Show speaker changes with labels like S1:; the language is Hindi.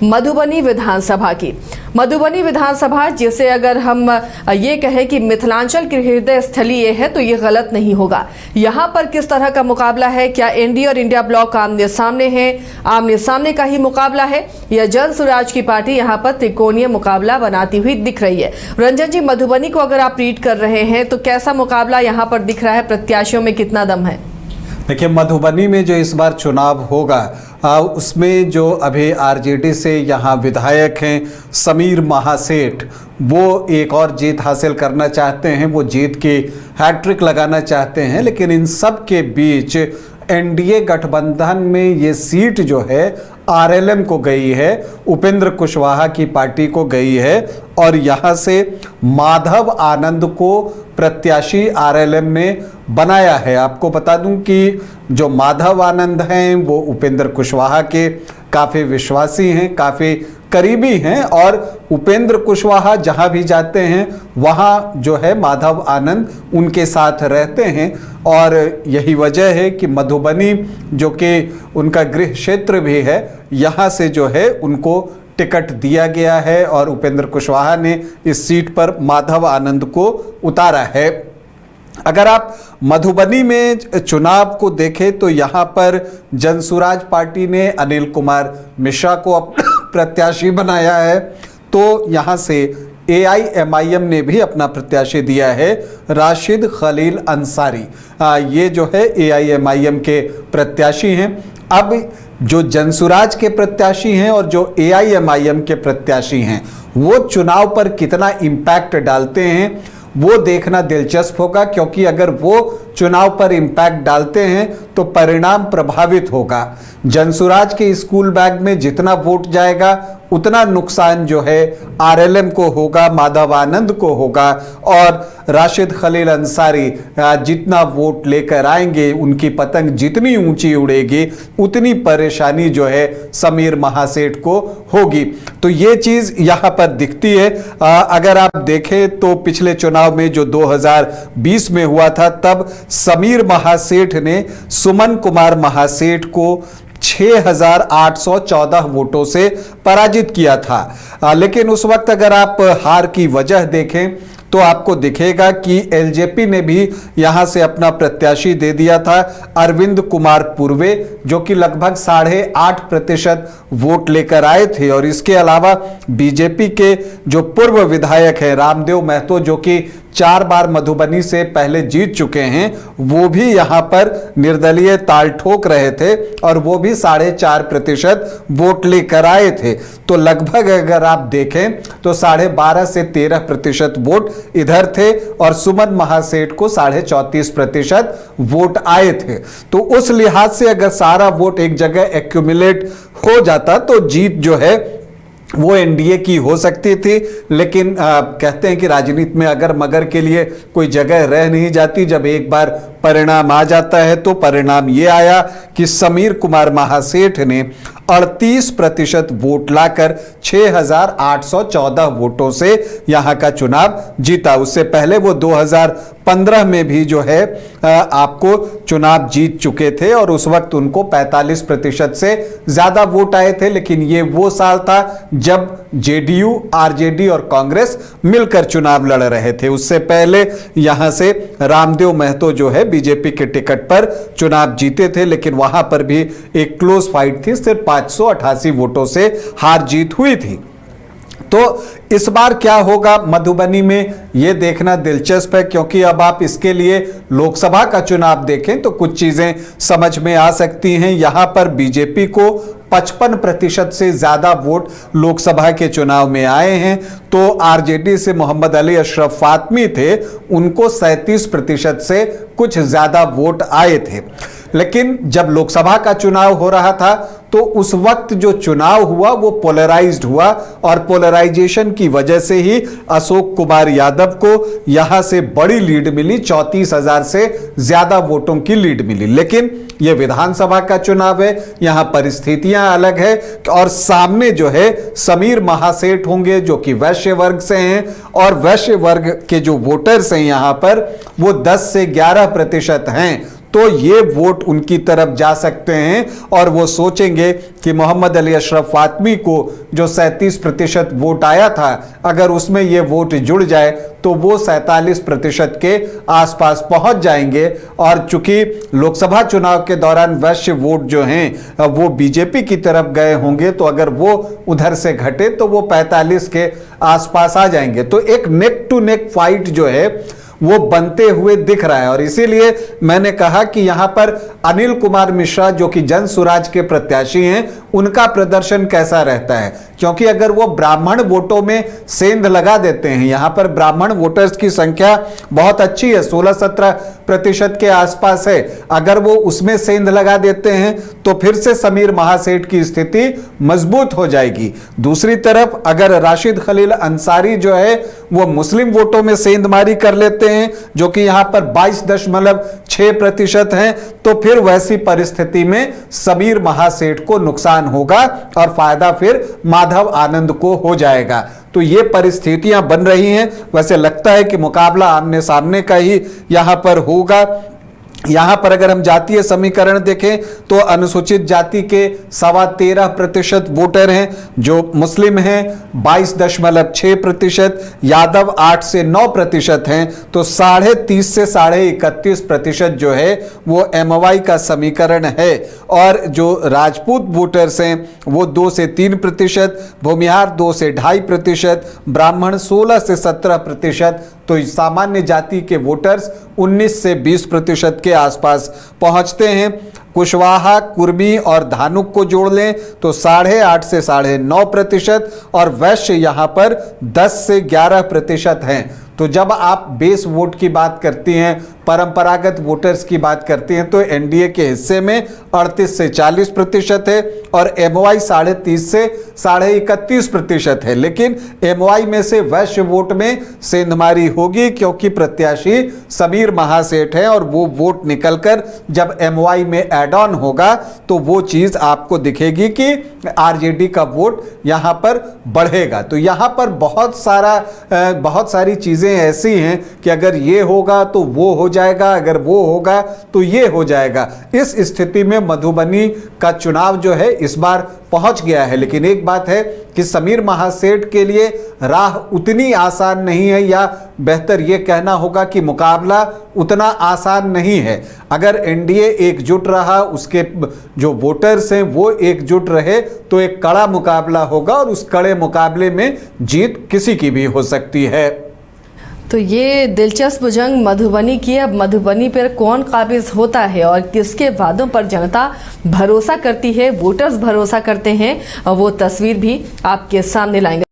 S1: मधुबनी विधानसभा की। मधुबनी विधानसभा, जिसे अगर हम ये कहें कि मिथिलांचल की हृदय स्थली ये है, तो ये गलत नहीं होगा। यहाँ पर किस तरह का मुकाबला है? क्या एनडीए और इंडिया ब्लॉक आमने सामने है? आमने सामने का ही मुकाबला है या जन स्वराज की पार्टी यहाँ पर त्रिकोणीय मुकाबला बनाती हुई दिख रही है? रंजन जी, मधुबनी को अगर आप रीड कर रहे हैं तो कैसा मुकाबला यहाँ पर दिख रहा है? प्रत्याशियों में कितना दम है?
S2: देखिए, मधुबनी में जो इस बार चुनाव होगा उसमें जो अभी आरजेडी से यहाँ विधायक हैं समीर महासेठ, वो एक और जीत हासिल करना चाहते हैं, वो जीत की हैट्रिक लगाना चाहते हैं। लेकिन इन सब के बीच एनडीए गठबंधन में ये सीट जो है आरएलएम को गई है, उपेंद्र कुशवाहा की पार्टी को गई है और यहाँ से माधव आनंद को प्रत्याशी आरएलएम ने बनाया है। आपको बता दूं कि जो माधव आनंद हैं वो उपेंद्र कुशवाहा के काफ़ी विश्वासी हैं, काफ़ी करीबी हैं और उपेंद्र कुशवाहा जहां भी जाते हैं वहां जो है माधव आनंद उनके साथ रहते हैं। और यही वजह है कि मधुबनी जो कि उनका गृह क्षेत्र भी है, यहां से जो है उनको टिकट दिया गया है और उपेंद्र कुशवाहा ने इस सीट पर माधव आनंद को उतारा है। अगर आप मधुबनी में चुनाव को देखें तो यहाँ पर जनसुराज पार्टी ने अनिल कुमार मिश्रा को प्रत्याशी बनाया है, तो यहाँ से एआईएमआईएम ने भी अपना प्रत्याशी दिया है राशिद खलील अंसारी। ये जो है एआईएमआईएम के प्रत्याशी हैं। अब जो जनसुराज के प्रत्याशी हैं और जो एआईएमआईएम के प्रत्याशी हैं वो चुनाव पर कितना इम्पैक्ट डालते हैं वो देखना दिलचस्प होगा, क्योंकि अगर वो चुनाव पर इम्पैक्ट डालते हैं तो परिणाम प्रभावित होगा। जनसुराज के स्कूल बैग में जितना वोट जाएगा उतना नुकसान जो है आरएलएम को होगा, माधव आनंद को होगा और राशिद खलील अंसारी जितना वोट लेकर आएंगे, उनकी पतंग जितनी ऊंची उड़ेगी उतनी परेशानी जो है समीर महासेठ को होगी। तो ये चीज यहाँ पर दिखती है। अगर आप देखें तो पिछले चुनाव में जो 2020 में हुआ था, तब समीर महासेठ ने सुमन कुमार महासेठ को 6,814 वोटों से पराजित किया था। लेकिन उस वक्त अगर आप हार की वजह देखें तो आपको दिखेगा कि एलजेपी ने भी यहां से अपना प्रत्याशी दे दिया था अरविंद कुमार पूर्वे, जो कि लगभग 8.5% वोट लेकर आए थे। और इसके अलावा बीजेपी के जो पूर्व विधायक है रामदेव महतो, जो कि 4 बार मधुबनी से पहले जीत चुके हैं, वो भी यहां पर निर्दलीय ताल ठोक रहे थे और वो भी 4.5% वोट लेकर आए थे। तो लगभग अगर आप देखें तो 12.5 से 13% वोट इधर थे और सुमन महासेठ को 34.5% वोट आए थे। तो उस लिहाज से अगर सारा वोट एक जगह एक्यूमुलेट हो जाता तो जीत जो है वो एनडीए की हो सकती थी। लेकिन कहते हैं कि राजनीति में अगर मगर के लिए कोई जगह रह नहीं जाती। जब एक बार परिणाम आ जाता है तो परिणाम ये आया कि समीर कुमार महासेठ ने 38% वोट लाकर 6,814 वोटों से यहां का चुनाव जीता। उससे पहले वो 2015 में भी जो है आपको चुनाव जीत चुके थे और उस वक्त उनको 45% से ज्यादा वोट आए थे। लेकिन ये वो साल था जब जेडीयू, आरजेडी और कांग्रेस मिलकर चुनाव लड़ रहे थे। उससे पहले यहां से रामदेव महतो जो है बीजेपी के टिकट पर चुनाव जीते थे, लेकिन वहां पर भी एक क्लोज फाइट थी, सिर्फ 588 वोटों से हार जीत हुई थी। तो इस बार क्या होगा मधुबनी में यह देखना दिलचस्प है, क्योंकि अब आप इसके लिए लोकसभा का चुनाव देखें तो कुछ चीजें समझ में आ सकती हैं। यहां पर बीजेपी को 55% से ज्यादा वोट लोकसभा के चुनाव में आए हैं, तो आरजेडी से मोहम्मद अली अशरफ फातमी थे, उनको 37% से कुछ ज्यादा वोट आए थे। लेकिन जब लोकसभा का चुनाव हो रहा था तो उस वक्त जो चुनाव हुआ वो पोलराइज्ड हुआ और पोलराइजेशन की वजह से ही अशोक कुमार यादव को यहां से बड़ी लीड मिली, 34,000 से ज्यादा वोटों की लीड मिली। लेकिन यह विधानसभा का चुनाव है, यहां परिस्थितियां अलग है और सामने जो है समीर महासेठ होंगे जो कि वैश्य वर्ग से हैं और वैश्य वर्ग के जो वोटर्स हैं यहां पर वो 10 से 11% हैं। तो ये वोट उनकी तरफ जा सकते हैं और वो सोचेंगे कि मोहम्मद अली अशरफ फातमी को जो 37% वोट आया था, अगर उसमें ये वोट जुड़ जाए तो वो 47% के आसपास पहुंच जाएंगे। और चूंकि लोकसभा चुनाव के दौरान वैश्य वोट जो हैं वो बीजेपी की तरफ गए होंगे, तो अगर वो उधर से घटे तो वो 45 के आसपास आ जाएंगे। तो एक नेक टू नेक फाइट जो है वो बनते हुए दिख रहा है। और इसीलिए मैंने कहा कि यहां पर अनिल कुमार मिश्रा जो कि जन सुराज के प्रत्याशी हैं, उनका प्रदर्शन कैसा रहता है, क्योंकि अगर वो ब्राह्मण वोटों में सेंध लगा देते हैं, यहां पर ब्राह्मण वोटर्स की संख्या बहुत अच्छी है, 16-17% के आसपास है, अगर वो उसमें सेंध लगा देते हैं तो फिर से समीर महासेठ की स्थिति मजबूत हो जाएगी। दूसरी तरफ अगर राशिद खलील अंसारी जो है वो मुस्लिम वोटों में सेंधमारी कर लेते हैं, जो कि यहां पर 22.6% हैं, तो फिर वैसी परिस्थिति में समीर महासेठ को नुकसान होगा और फायदा फिर माधव आनंद को हो जाएगा। तो ये परिस्थितियां बन रही हैं। वैसे लगता है कि मुकाबला आमने सामने का ही यहां पर होगा। यहां पर अगर हम जातीय समीकरण देखें तो अनुसूचित जाति के 13.25% वोटर हैं, जो मुस्लिम हैं 22.6%, यादव 8 से 9% हैं, तो 30.5 से 31.5% जो है वो MOI का समीकरण है। और जो राजपूत वोटर्स हैं वो 2 से 3%, भूमिहार 2 से 2.5%, ब्राह्मण 16 से 17%, तो सामान्य जाति के वोटर्स 19 से 20% के आसपास पहुंचते हैं। कुशवाहा, कुर्मी और धानुक को जोड़ लें तो 8.5 से 9.5%, और वैश्य यहां पर 10 से 11% हैं। तो जब आप बेस वोट की बात करती हैं, परंपरागत वोटर्स की बात करती हैं, तो एनडीए के हिस्से में 38 से 40% है और MOI 30.5 से 31.5% है। लेकिन MOI में से वैश्य वोट में सेंधमारी होगी, क्योंकि प्रत्याशी समीर महासेठ है और वो वोट निकलकर जब MOI में एड ऑन होगा तो वो चीज आपको दिखेगी कि आरजेडी का वोट यहां पर बढ़ेगा। तो यहां पर बहुत सारी चीजें ऐसी हैं कि अगर ये होगा तो वो हो जाएगा, अगर वो होगा तो ये हो जाएगा। इस स्थिति में मधुबनी का चुनाव जो है इस बार पहुंच गया है। लेकिन एक बात है कि समीर महासेठ के लिए राह उतनी आसान नहीं है, या बेहतर यह कहना होगा कि मुकाबला उतना आसान नहीं है। अगर एनडीए एकजुट रहा, उसके जो वोटर्स हैं वो एकजुट रहे, तो एक कड़ा मुकाबला होगा और उस कड़े मुकाबले में जीत किसी की भी हो सकती है।
S1: तो ये दिलचस्प जंग मधुबनी की। अब मधुबनी पर कौन काबिज होता है और किसके वादों पर जनता भरोसा करती है, वोटर्स भरोसा करते हैं, वो तस्वीर भी आपके सामने लाएंगे।